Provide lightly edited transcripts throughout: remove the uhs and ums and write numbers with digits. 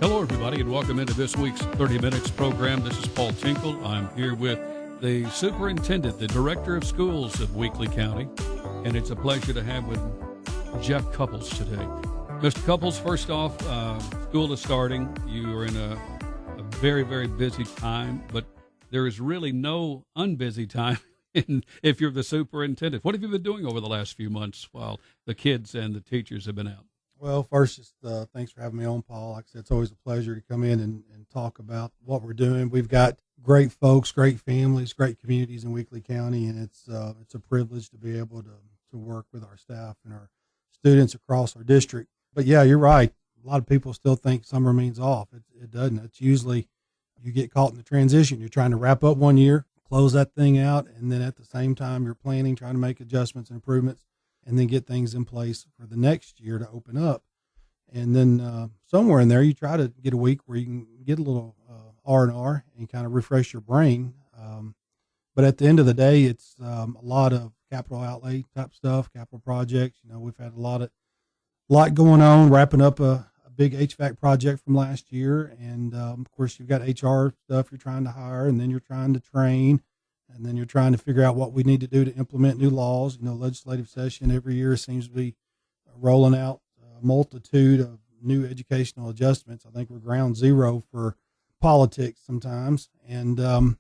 Hello, everybody, and welcome into this week's 30 Minutes program. This is Paul Tinkle. I'm here with the superintendent, the director of schools of Weakley County, and it's a pleasure to have with Jeff Cupples today. Mr. Cupples, first off, school is starting. You are in a very, very busy time, but there is really no unbusy time if you're the superintendent. What have you been doing over the last few months while the kids and the teachers have been out? Well, first, just thanks for having me on, Paul. Like I said, it's always a pleasure to come in and talk about what we're doing. We've got great folks, great families, great communities in Weakley County, and it's a privilege to be able to work with our staff and our students across our district. But, yeah, you're right. A lot of people still think summer means off. It doesn't. It's usually you get caught in the transition. You're trying to wrap up one year, close that thing out, and then at the same time you're planning, trying to make adjustments and improvements, and then get things in place for the next year to open up. And then somewhere in there, you try to get a week where you can get a little R&R and kind of refresh your brain. But at the end of the day, it's a lot of capital outlay type stuff, capital projects. You know, we've had a lot going on, wrapping up a big HVAC project from last year. And, of course, you've got HR stuff you're trying to hire, and then you're trying to train. And then you're trying to figure out what we need to do to implement new laws. You know, legislative session every year seems to be rolling out a multitude of new educational adjustments. I think we're ground zero for politics sometimes. And then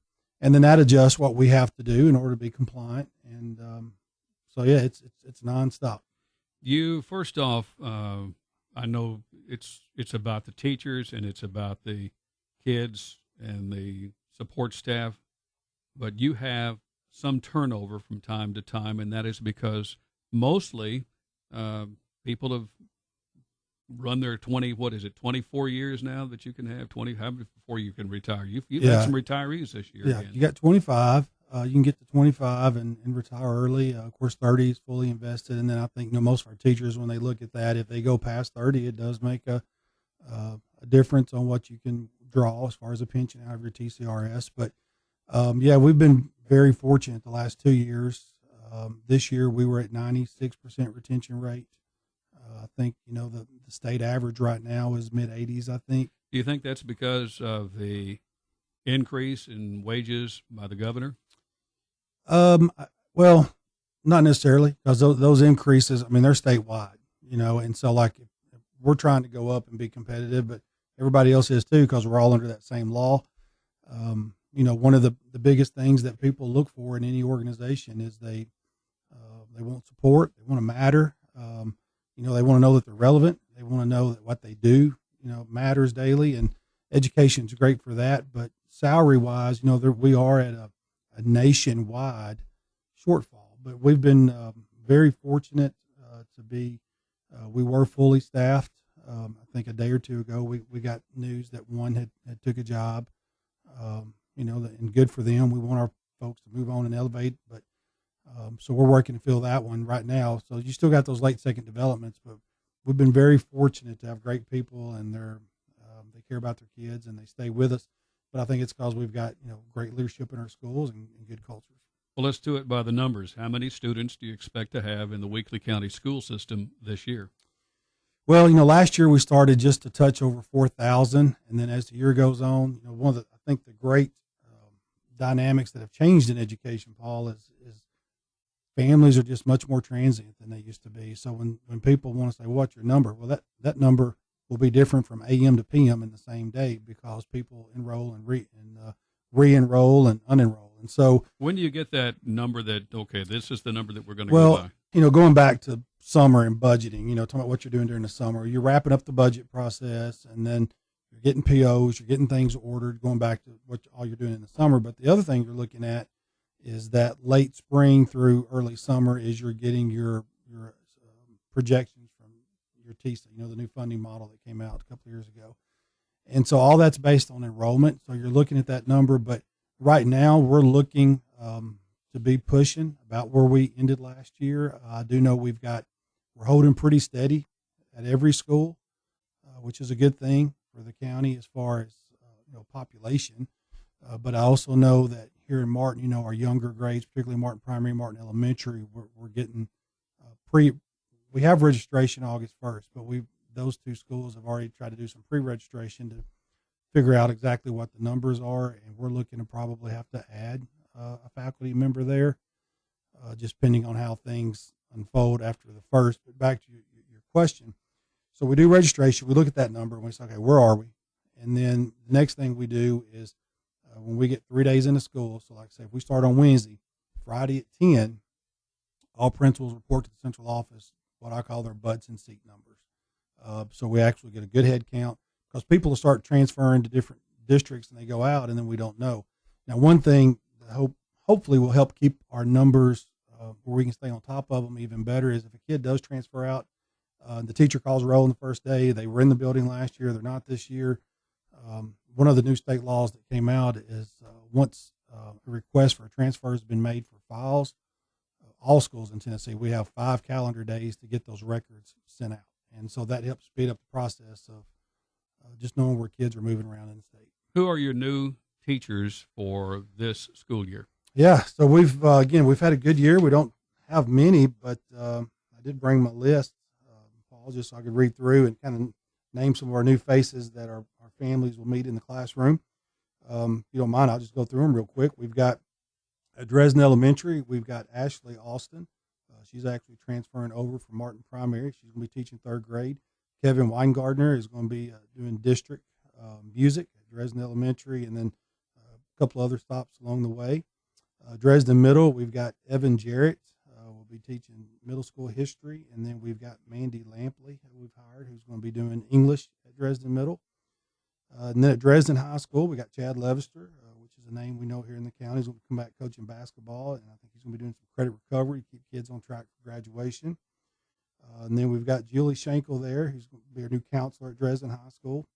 that adjusts what we have to do in order to be compliant. And so, yeah, it's nonstop. You, first off, I know it's about the teachers and it's about the kids and the support staff. But you have some turnover from time to time, and that is because mostly people have run their 24 years now that you can have 20 before you can retire. You've had some retirees this year. Yeah, again. You got 25. You can get to 25 and retire early. Of course, 30 is fully invested, and then I think most of our teachers, when they look at that, if they go past 30, it does make a difference on what you can draw as far as a pension out of your TCRS. But yeah, we've been very fortunate the last 2 years. This year we were at 96% retention rate. I think, the state average right now is mid-80s, I think. Do you think that's because of the increase in wages by the governor? Well, not necessarily, because those increases, they're statewide, and so like we're trying to go up and be competitive, but everybody else is too, because we're all under that same law. One of the biggest things that people look for in any organization is they want support. They want to matter. They want to know that they're relevant. They want to know that what they do, matters daily, and education is great for that. But salary wise, we are at a nationwide shortfall, but we've been very fortunate to be, we were fully staffed. I think a day or two ago, we got news that one had took a job. And good for them. We want our folks to move on and elevate, but so we're working to fill that one right now. So you still got those late second developments, but we've been very fortunate to have great people, and they care about their kids and they stay with us. But I think it's because we've got great leadership in our schools and good cultures. Well, let's do it by the numbers. How many students do you expect to have in the Weakley County school system this year? Well, last year we started just a touch over 4,000, and then as the year goes on, one of the great dynamics that have changed in education, Paul, is families are just much more transient than they used to be. So when people want to say, what's your number? Well, that number will be different from AM to PM in the same day, because people enroll and re-enroll and unenroll. And so when do you get that number that, okay, this is the number that we're going to go by? Going back to summer and budgeting, talking about what you're doing during the summer, you're wrapping up the budget process, and then you're getting POs, you're getting things ordered, going back to all you're doing in the summer. But the other thing you're looking at is that late spring through early summer is you're getting your projections from your TISA, the new funding model that came out a couple of years ago. And so all that's based on enrollment. So you're looking at that number, but right now we're looking to be pushing about where we ended last year. I do know we're holding pretty steady at every school, which is a good thing for the county as far as population. But I also know that here in Martin, our younger grades, particularly Martin Primary, Martin Elementary, we're getting we have registration August 1st, but those two schools have already tried to do some pre-registration to figure out exactly what the numbers are, and we're looking to probably have to add a faculty member there, just depending on how things unfold after the first. But back to your question. So we do registration. We look at that number and we say, okay, where are we? And then the next thing we do is when we get 3 days into school, so like I say, if we start on Wednesday, Friday at 10, all principals report to the central office what I call their butts and seat numbers. So we actually get a good head count, because people will start transferring to different districts and they go out and then we don't know. Now, one thing that hopefully will help keep our numbers where we can stay on top of them even better is if a kid does transfer out, the teacher calls roll on the first day. They were in the building last year. They're not this year. One of the new state laws that came out is once a request for a transfer has been made for files, all schools in Tennessee, we have 5 calendar days to get those records sent out. And so that helps speed up the process of just knowing where kids are moving around in the state. Who are your new teachers for this school year? Yeah, so we've had a good year. We don't have many, but I did bring my list, Paul, just so I could read through and kind of name some of our new faces that our families will meet in the classroom. If you don't mind, I'll just go through them real quick. We've got at Dresden Elementary, we've got Ashley Austin. She's actually transferring over from Martin Primary. She's going to be teaching 3rd grade. Kevin Weingardner is going to be doing district music at Dresden Elementary, and then a couple other stops along the way. Dresden Middle, we've got Evan Jarrett. Will be teaching middle school history, and then we've got Mandy Lampley, who we've hired, who's going to be doing English at Dresden Middle. And then at Dresden High School, we got Chad Levester, which is a name we know here in the county. He's going to come back coaching basketball, and I think he's going to be doing some credit recovery, keep kids on track for graduation. And then we've got Julie Schenkel there, who's going to be our new counselor at Dresden High School,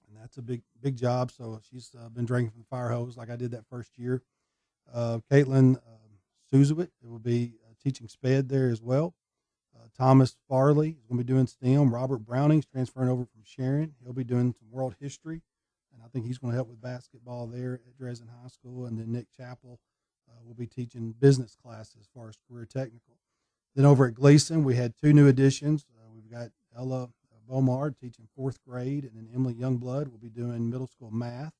and that's a big job. So she's been drinking from the fire hose like I did that first year. Caitlin Suzowit will be teaching SPED there as well. Thomas Farley is going to be doing STEM. Robert Browning's transferring over from Sharon. He'll be doing some world history, and I think he's going to help with basketball there at Dresden High School. And then Nick Chappell will be teaching business classes as far as career technical. Then over at Gleason, we had 2 new additions. We've got Ella Beaumard teaching 4th grade, and then Emily Youngblood will be doing middle school math.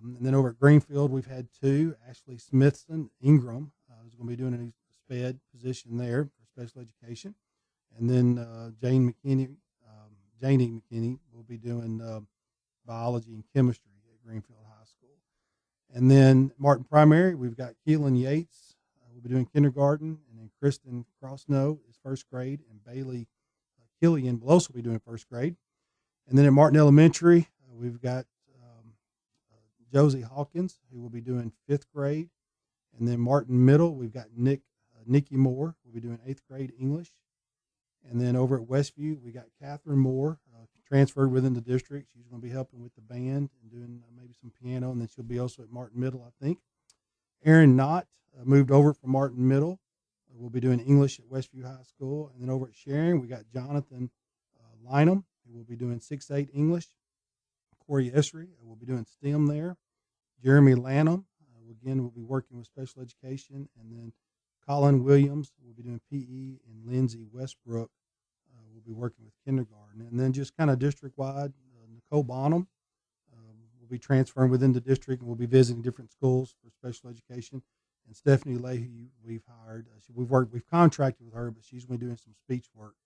And then over at Greenfield, we've had 2. Ashley Smithson Ingram is going to be doing a SPED position there for special education. And then Janie McKinney will be doing biology and chemistry at Greenfield High School. And then Martin Primary, we've got Keelan Yates. We'll be doing kindergarten. And then Kristen Crossnow is 1st grade. And Bailey Killian will also be doing 1st grade. And then at Martin Elementary, we've got Josie Hawkins, who will be doing 5th grade. And then Martin Middle, we've got Nikki Moore will be doing 8th grade English. And then over at Westview, we got Catherine Moore, transferred within the district. She's going to be helping with the band and doing maybe some piano, and then she'll be also at Martin Middle, I think. Erin Knott moved over from Martin Middle. We'll be doing English at Westview High School. And then over at Sharon, we got Jonathan Lynham, who will be doing 6-8 English. Corey Esri will be doing STEM there. Jeremy Lanham, again, will be working with special education. And then Colin Williams will be doing PE, and Lindsay Westbrook will be working with kindergarten. And then just kind of district-wide, Nicole Bonham will be transferring within the district, and we'll be visiting different schools for special education. And Stephanie Leahy, we've hired. We've contracted with her, but she's going to be doing some speech work.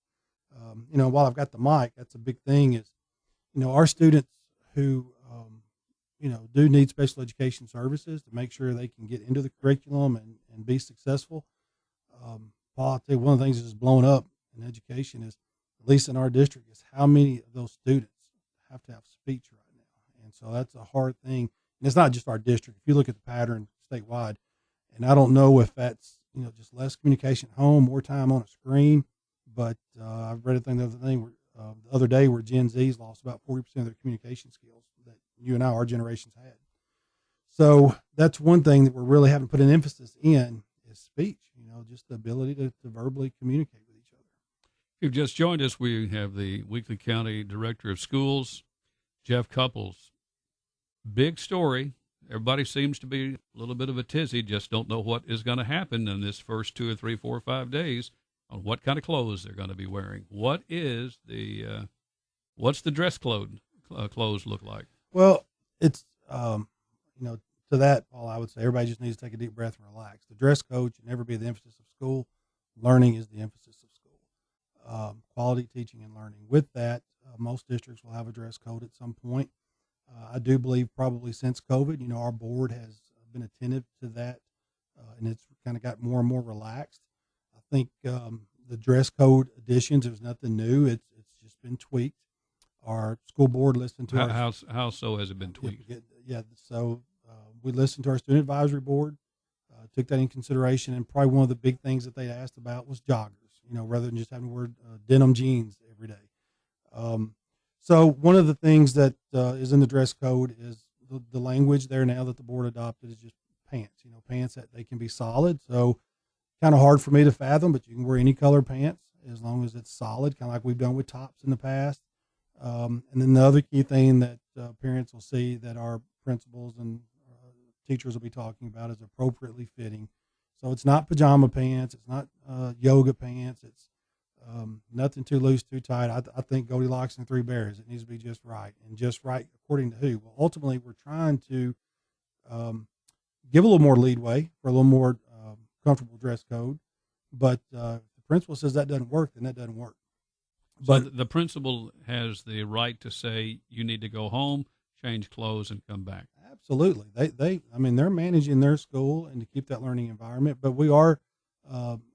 While I've got the mic, that's a big thing is, our students who, do need special education services to make sure they can get into the curriculum and be successful. Paul, I'll tell you, one of the things that's blown up in education is, at least in our district, is how many of those students have to have speech right now. And so that's a hard thing. And it's not just our district. If you look at the pattern statewide, and I don't know if that's, just less communication at home, more time on a screen, but I've read a thing the other day where Gen Z's lost about 40% of their communication skills that you and I, our generations had. So that's one thing that we're really having to put an emphasis in is speech, just the ability to verbally communicate with each other. If you've just joined us, we have the Weakley County Director of Schools, Jeff Cupples. Big story. Everybody seems to be a little bit of a tizzy, just don't know what is going to happen in this first 2 or 3, 4 or 5 days on what kind of clothes they're going to be wearing. What is the what's the dress clothes look like? Well, it's to that, Paul, I would say everybody just needs to take a deep breath and relax. The dress code should never be the emphasis of school. Learning is the emphasis of school. Quality teaching and learning. With that, most districts will have a dress code at some point. I do believe probably since COVID, our board has been attentive to that, and it's kind of got more and more relaxed. I think the dress code additions, there's nothing new. It's just been tweaked. Our school board listened to how so has it been tweaked? So we listened to our student advisory board, took that in consideration, and probably one of the big things that they asked about was joggers, rather than just having to wear denim jeans every day. So one of the things that is in the dress code is the language there now that the board adopted is just pants, pants that they can be solid. So kind of hard for me to fathom, but you can wear any color pants as long as it's solid, kind of like we've done with tops in the past. And then the other key thing that parents will see that our principals and teachers will be talking about is appropriately fitting. So it's not pajama pants. It's not yoga pants. It's nothing too loose, too tight. I think Goldilocks and Three Bears. It needs to be just right, and just right according to who? Well, ultimately, we're trying to give a little more leadway for a little more comfortable dress code. But if the principal says that doesn't work, then that doesn't work. But so the principal has the right to say you need to go home, change clothes, and come back. Absolutely. They're managing their school and to keep that learning environment. But we are,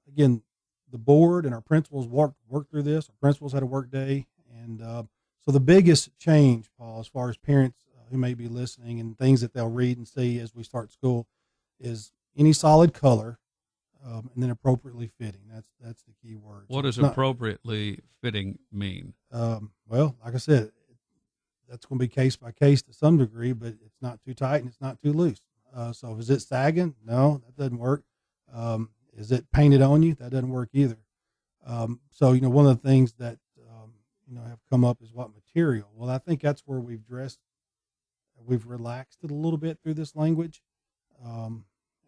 again, the board and our principals worked through this. Our principals had a work day. And so the biggest change, Paul, as far as parents who may be listening and things that they'll read and see as we start school is any solid color and then appropriately fitting. That's the key word. What does appropriately fitting mean? Well, like I said, that's going to be case by case to some degree, but it's not too tight and it's not too loose. So is it sagging? No, that doesn't work. Is it painted on you? That doesn't work either. So, one of the things that, have come up is what material. Well, I think that's where we've relaxed it a little bit through this language.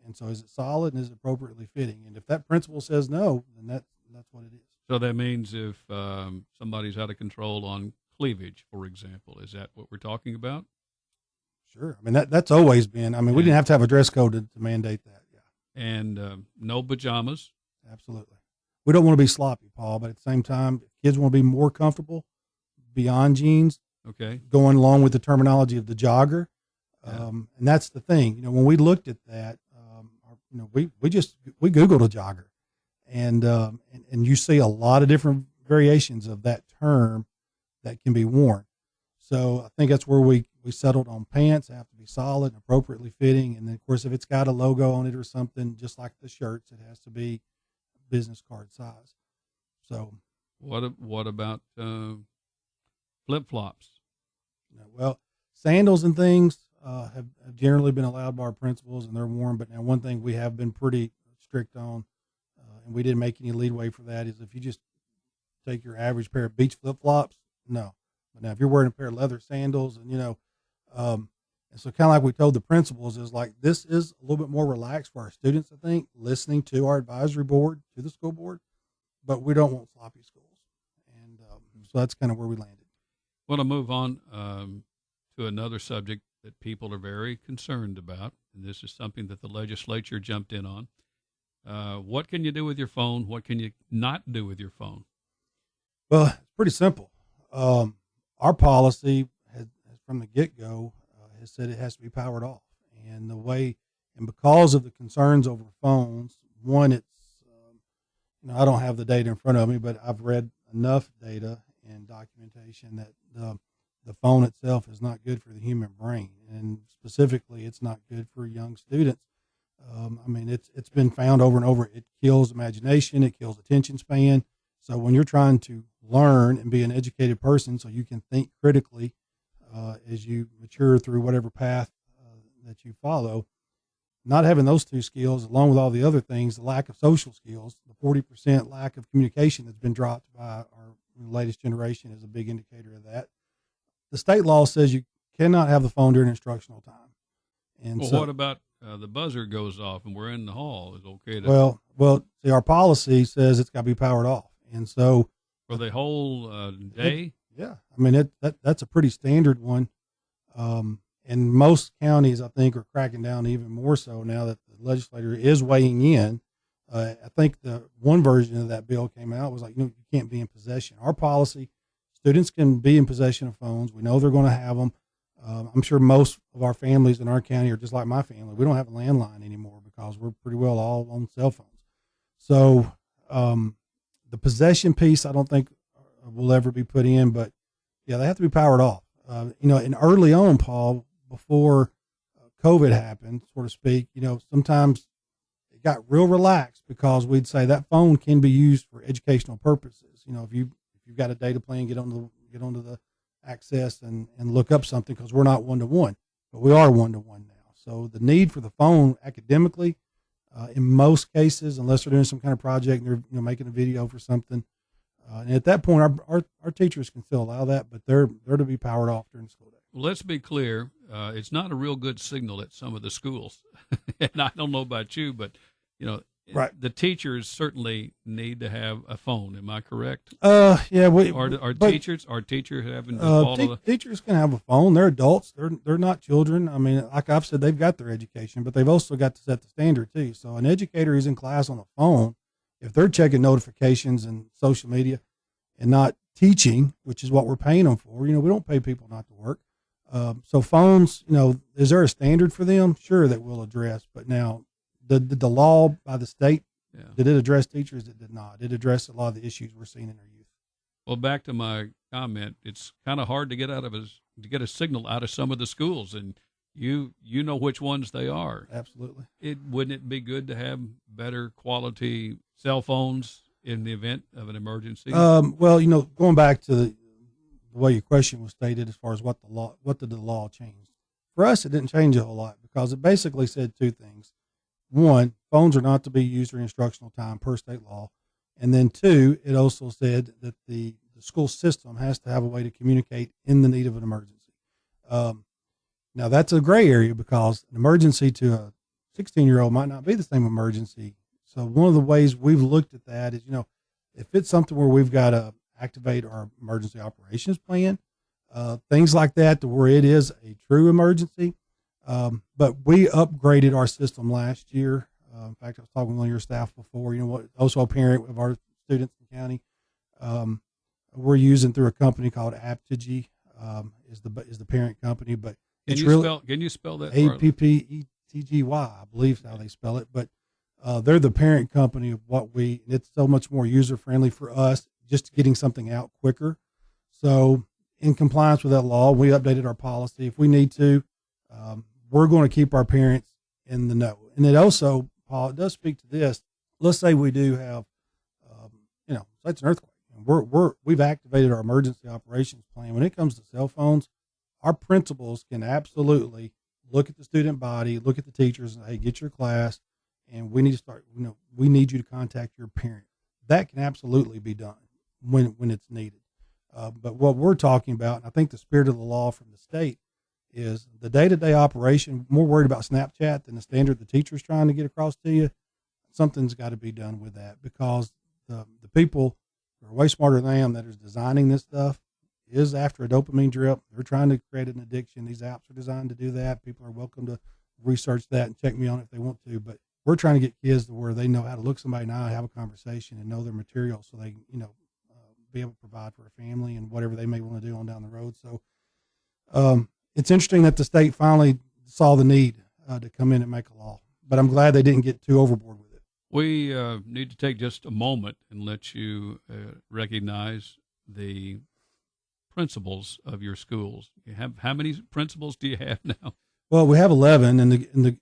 And so is it solid and is it appropriately fitting? And if that principal says no, then that's what it is. So that means if somebody's out of control on cleavage, for example, is that what we're talking about? Sure. That's always been. We didn't have to have a dress code to mandate that. Yeah. And no pajamas. Absolutely. We don't want to be sloppy, Paul, but at the same time, if kids want to be more comfortable beyond jeans, okay, going along with the terminology of the jogger. And that's the thing, when we looked at that, we Googled a jogger and you see a lot of different variations of that term that can be worn. So I think that's where we settled on pants. They have to be solid and appropriately fitting. And then of course, if it's got a logo on it or something, just like the shirts, it has to be business card size. So what about flip-flops? Well, sandals and things have generally been allowed by our principals, and they're worn. But now one thing we have been pretty strict on, and we didn't make any leadway for that, is if you just take your average pair of beach flip-flops, no. But now if you're wearing a pair of leather sandals and, and so kind of like we told the principals is like, this is a little bit more relaxed for our students, I think, listening to our advisory board, to the school board, but we don't want sloppy schools. And so that's kind of where we landed. I want to move on to another subject that people are very concerned about, and this is something that the legislature jumped in on. What can you do with your phone? What can you not do with your phone? Well, it's pretty simple. Our policy has from the get-go has said it has to be powered off. And because of the concerns over phones, one, it's, I don't have the data in front of me, but I've read enough data and documentation that the phone itself is not good for the human brain. And specifically, it's not good for young students. It's been found over and over. It kills imagination. It kills attention span. So when you're trying to learn and be an educated person so you can think critically as you mature through whatever path that you follow, not having those two skills, along with all the other things, the lack of social skills, the 40% lack of communication that's been dropped by our latest generation is a big indicator of that. The state law says you cannot have the phone during instructional time. And what about the buzzer goes off and we're in the hall, is okay to Well, see, our policy says it's got to be powered off, and so for the whole day. Yeah, I mean that's a pretty standard one, and most counties I think are cracking down even more so now that the legislature is weighing in. I think the one version of that bill came out was like, you can't be in possession. Our policy, students can be in possession of phones. We know they're going to have them. I'm sure most of our families in our county are just like my family. We don't have a landline anymore because we're pretty well all on cell phones. So the possession piece, I don't think will ever be put in, but yeah, they have to be powered off. And early on, Paul, before COVID happened, so to speak, sometimes it got real relaxed because we'd say that phone can be used for educational purposes. If you've got a data plan, get onto the access and look up something, because we're not one-to-one, but we are one-to-one now. So the need for the phone academically, in most cases, unless they're doing some kind of project and they're making a video for something, and at that point, our teachers can still allow that, but they're to be powered off during the school day. Well, let's be clear. It's not a real good signal at some of the schools. And I don't know about you, but, right. The teachers certainly need to have a phone. Am I correct? Yeah. Are teachers having teachers can have a phone. They're adults. They're not children. I mean, like I've said, they've got their education, but they've also got to set the standard too. So an educator is in class on the phone. If they're checking notifications and social media and not teaching, which is what we're paying them for, we don't pay people not to work. So phones, is there a standard for them? Sure, that we'll address. But now, did the law by the state, did it address teachers? It did not. It addressed a lot of the issues we're seeing in our youth. Well, back to my comment, it's kind of hard to get a signal out of some of the schools, and you know which ones they are. Absolutely. Wouldn't it be good to have better quality cell phones in the event of an emergency? Well, going back to the way your question was stated, as far as what did the law change? For us, it didn't change a whole lot, because it basically said two things. One, phones are not to be used during instructional time per state law. And then two, it also said that the school system has to have a way to communicate in the need of an emergency. Now that's a gray area, because an emergency to a 16-year-old might not be the same emergency. So one of the ways we've looked at that is, if it's something where we've got to activate our emergency operations plan, things like that, to where it is a true emergency. But we upgraded our system last year. In fact, I was talking with one of your staff before, also a parent of our students in the county. We're using through a company called Aptgy, is the parent company, but can you spell that? Appetgy, I believe is how they spell it, but they're the parent company of it's so much more user friendly for us, just getting something out quicker. So in compliance with that law, we updated our policy. If we need to, we're going to keep our parents in the know. And it also, Paul, it does speak to this. Let's say we do have, say it's an earthquake, and we've activated our emergency operations plan. When it comes to cell phones, our principals can absolutely look at the student body, look at the teachers, and hey, get your class, and we need to start. We need you to contact your parent. That can absolutely be done when it's needed. But what we're talking about, and I think the spirit of the law from the state, is the day-to-day operation. More worried about Snapchat than the standard the teacher's trying to get across to you. Something's got to be done with that, because the people who are way smarter than I am that is designing this stuff is after a dopamine drip. They're trying to create an addiction. These apps are designed to do that. People are welcome to research that and check me on it if they want to. But we're trying to get kids to where they know how to look somebody in the eye, have a conversation, and know their material, so they be able to provide for a family and whatever they may want to do on down the road. So it's interesting that the state finally saw the need to come in and make a law, but I'm glad they didn't get too overboard with it. We need to take just a moment and let you recognize the principals of your schools. You have, how many principals do you have now? Well, we have 11, and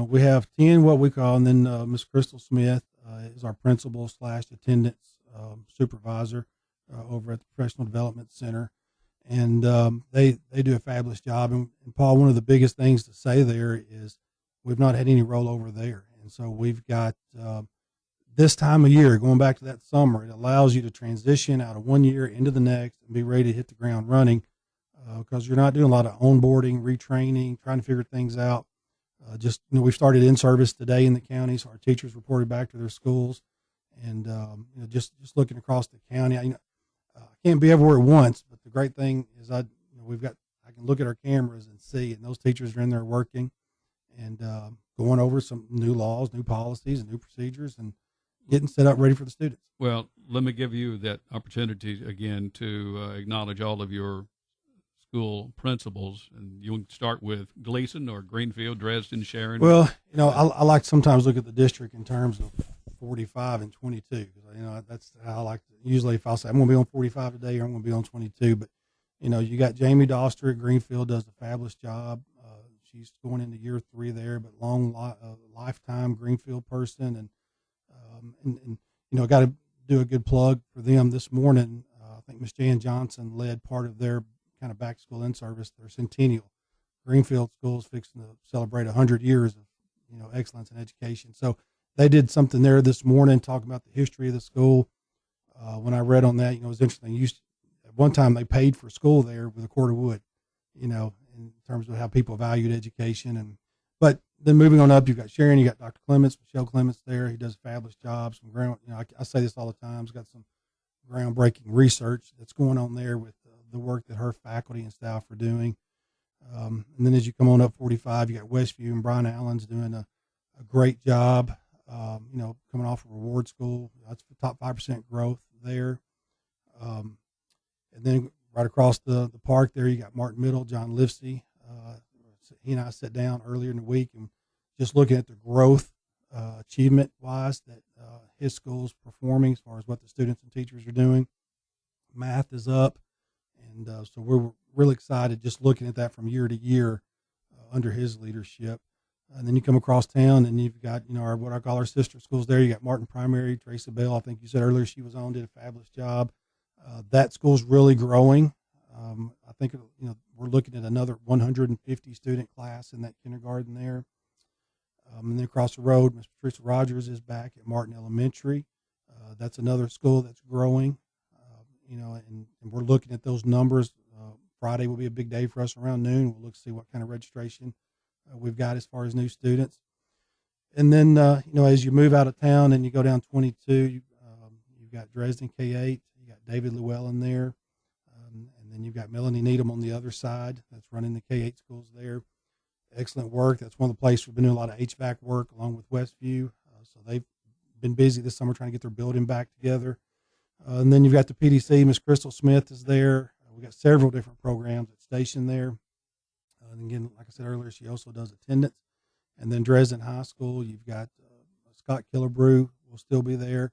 we have 10 what we call, and then Miss Crystal Smith is our principal / attendance supervisor over at the Professional Development Center. And they do a fabulous job. And Paul, one of the biggest things to say there is we've not had any rollover there. And so we've got this time of year, going back to that summer, it allows you to transition out of one year into the next and be ready to hit the ground running, because you're not doing a lot of onboarding, retraining, trying to figure things out. Just, we've started in-service today in the county, so our teachers reported back to their schools. And, just looking across the county, I can't be everywhere at once, but the great thing is I can look at our cameras and see, and those teachers are in there working and going over some new laws, new policies, and new procedures, and getting set up ready for the students. Well, let me give you that opportunity again to acknowledge all of your school principals, and you can start with Gleason or Greenfield, Dresden, Sharon. Well, I like to sometimes look at the district in terms of 45 and 22. That's how I like to. Usually, if I'll say I'm going to be on 45 today, or I'm going to be on 22, but you got Jamie Doster at Greenfield, does a fabulous job. She's going into year 3 there, but lifetime Greenfield person, and got to do a good plug for them this morning. I think Miss Jan Johnson led part of their kind of back to school in service, their centennial. Greenfield School's fixing to celebrate 100 years of excellence in education. So they did something there this morning talking about the history of the school. When I read on that, it was interesting. At one time they paid for school there with a cord of wood, in terms of how people valued education. But then moving on up, you've got Sharon, you got Dr. Clements, Michelle Clements there. He does a fabulous job. I say this all the time. He's got some groundbreaking research that's going on there with the work that her faculty and staff are doing. And then as you come on up 45, you got Westview, and Brian Allen's doing a great job. Coming off of Reward School, that's the top 5% growth there. And then right across the park there, you got Martin Middle, John Livesey. He and I sat down earlier in the week and just looking at the growth achievement-wise that his school's performing as far as what the students and teachers are doing. Math is up, and so we're really excited just looking at that from year to year under his leadership. And then you come across town, and you've got what I call our sister schools there. You got Martin Primary, Tracy Bell. I think you said earlier she was on, did a fabulous job. That school's really growing. I think we're looking at another 150 student class in that kindergarten there. And then across the road, Miss Patricia Rogers is back at Martin Elementary. That's another school that's growing. And we're looking at those numbers. Friday will be a big day for us around noon. We'll look to see what kind of registration we've got as far as new students. And then, as you move out of town and you go down 22, you've got Dresden K8, you got David Llewellyn there, and then you've got Melanie Needham on the other side that's running the K8 schools there. Excellent work. That's one of the places we've been doing a lot of HVAC work along with Westview. So they've been busy this summer trying to get their building back together. And then you've got the PDC. Miss Crystal Smith is there. We've got several different programs at Station there. And again, like I said earlier, she also does attendance. And then Dresden High School, you've got Scott Killebrew will still be there.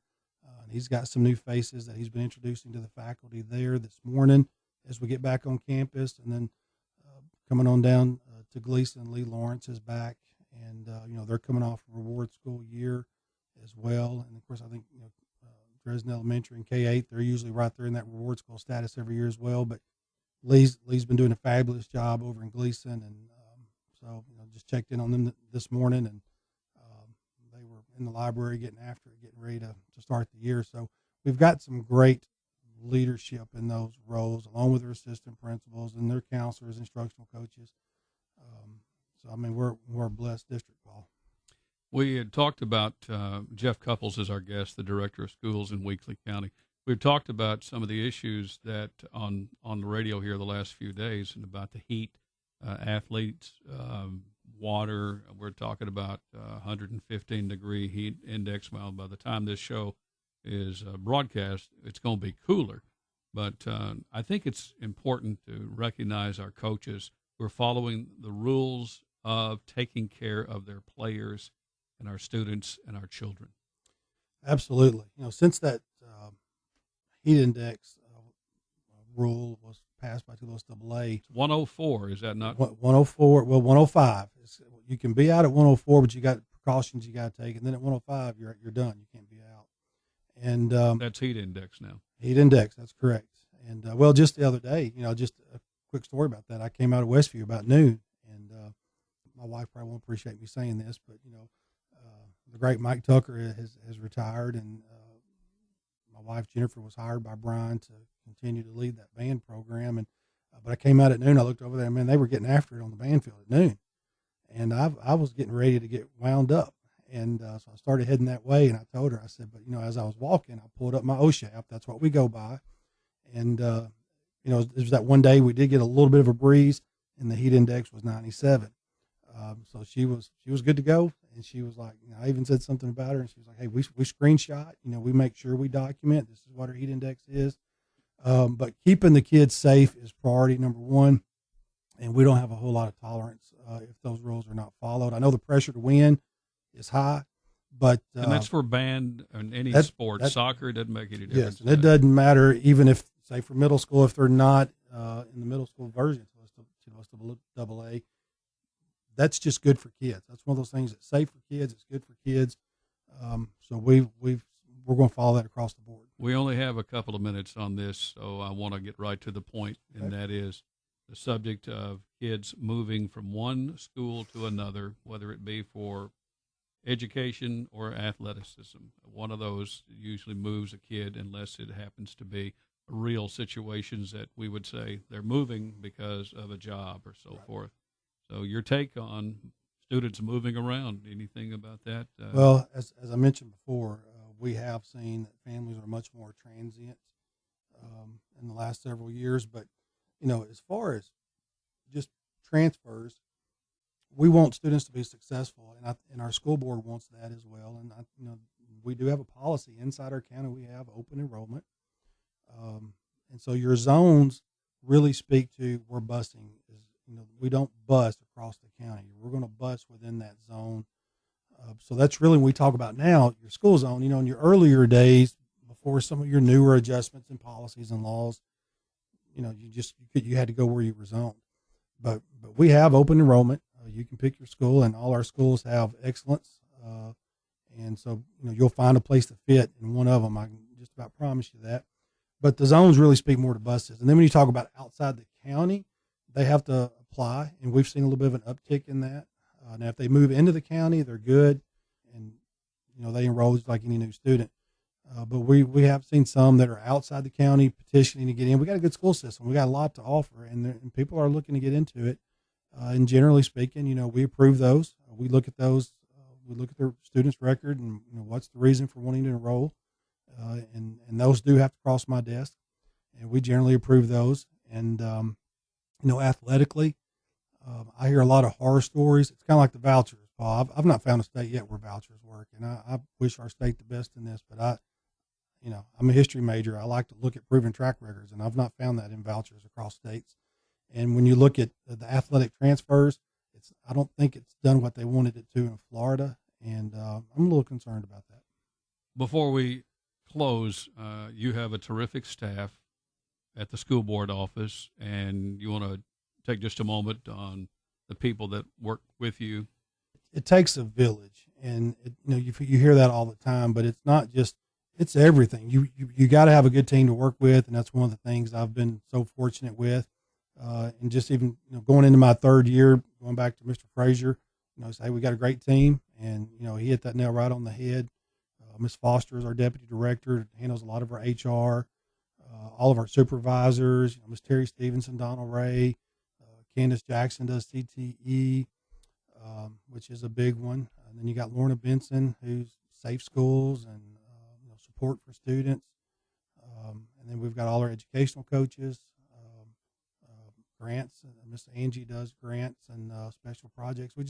And he's got some new faces that he's been introducing to the faculty there this morning as we get back on campus. And then coming on down to Gleason, Lee Lawrence is back. And, they're coming off a Reward School year as well. And, of course, I think, Dresden Elementary and K8, they're usually right there in that Reward School status every year as well. But Lee's been doing a fabulous job over in Gleason, and so just checked in on them this morning, and they were in the library getting after it, getting ready to start the year. So we've got some great leadership in those roles, along with their assistant principals and their counselors, instructional coaches. So we're a blessed district, Paul. We had talked about Jeff Cupples as our guest, the director of schools in Weakley County. We've talked about some of the issues that on the radio here the last few days, and about the heat, athletes, water. We're talking about 115-degree heat index. Well, by the time this show is broadcast, it's going to be cooler. But I think it's important to recognize our coaches who are following the rules of taking care of their players and our students and our children. Absolutely. Since that heat index rule was passed by TLSAA. 104, is that not? 104, well, 105. You can be out at 104, but you got precautions you got to take. And then at 105, you're done. You can't be out. And that's heat index now. Heat index, that's correct. And, just the other day, just a quick story about that. I came out of Westview about noon, and my wife probably won't appreciate me saying this, but, the great Mike Tucker has retired, and my wife Jennifer was hired by Brian to continue to lead that band program. And but I came out at noon. I looked over there, and man, they were getting after it on the band field at noon. And I was getting ready to get wound up. And so I started heading that way, and I told her, I said, but, as I was walking, I pulled up my O-shaft. That's what we go by. And, there's that one day we did get a little bit of a breeze, and the heat index was 97. So she was good to go. And she was like, I even said something about her, and she was like, hey, we screenshot, we make sure we document this is what her heat index is. But keeping the kids safe is priority number one. And we don't have a whole lot of tolerance if those rules are not followed. I know the pressure to win is high, but and that's for band and any sport. Soccer doesn't make any difference. Yes, and it doesn't matter even if, say, for middle school, if they're not in the middle school version, to AA, that's just good for kids. That's one of those things that's safe for kids. It's good for kids. So we're going to follow that across the board. We only have a couple of minutes on this, so I want to get right to the point, and that is the subject of kids moving from one school to another, whether it be for education or athleticism. One of those usually moves a kid unless it happens to be real situations that we would say they're moving because of a job or so forth. So your take on students moving around, anything about that? Well, as I mentioned before, we have seen that families are much more transient in the last several years, but as far as just transfers, we want students to be successful, and our school board wants that as well. And we do have a policy inside our county. We have open enrollment, and so your zones really speak to where busing is. We don't bus across the county. We're going to bus within that zone. So that's really when we talk about now your school zone. In your earlier days, before some of your newer adjustments and policies and laws, you had to go where you were zoned. But we have open enrollment. You can pick your school, and all our schools have excellence. And so, you'll find a place to fit in one of them. I can just about promise you that. But the zones really speak more to buses. And then when you talk about outside the county, they have to apply, and we've seen a little bit of an uptick in that. Now, if they move into the county, they're good, and, they enroll just like any new student. But we have seen some that are outside the county petitioning to get in. We got a good school system. We got a lot to offer, and people are looking to get into it. And generally speaking, we approve those. We look at those. We look at their student's record and what's the reason for wanting to enroll. And those do have to cross my desk, and we generally approve those. And, athletically, I hear a lot of horror stories. It's kind of like the vouchers, Paul. I've not found a state yet where vouchers work, and I wish our state the best in this, but I'm a history major. I like to look at proven track records, and I've not found that in vouchers across states. And when you look at the athletic transfers, I don't think it's done what they wanted it to in Florida, and I'm a little concerned about that. Before we close, you have a terrific staff at the school board office, and you want to take just a moment on the people that work with you. It takes a village, and you hear that all the time, but it's not just. It's everything. You got to have a good team to work with, and that's one of the things I've been so fortunate with. And just even going into my third year, going back to Mr. Frazier, say we got a great team, and he hit that nail right on the head. Ms. Foster is our deputy director, handles a lot of our HR, all of our supervisors. Ms. Terry Stevenson, Donald Ray, Candace Jackson does CTE, which is a big one. And then you got Lorna Benson, who's Safe Schools and support for students. And then we've got all our educational coaches, grants. Miss Angie does grants and special projects. We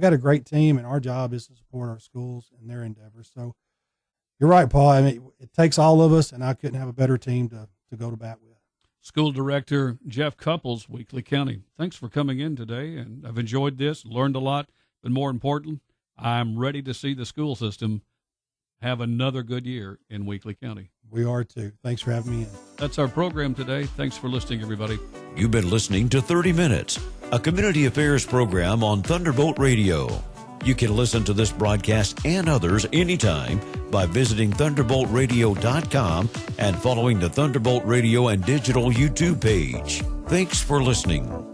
got a great team, and our job is to support our schools and their endeavors. So you're right, Paul. I mean, it takes all of us, and I couldn't have a better team to go to bat with. School Director Jeff Cupples, Weakley County. Thanks for coming in today, and I've enjoyed this, learned a lot, but more important, I'm ready to see the school system have another good year in Weakley County. We are too. Thanks for having me in. That's our program today. Thanks for listening, everybody. You've been listening to 30 Minutes, a community affairs program on Thunderbolt Radio. You can listen to this broadcast and others anytime by visiting thunderboltradio.com and following the Thunderbolt Radio and Digital YouTube page. Thanks for listening.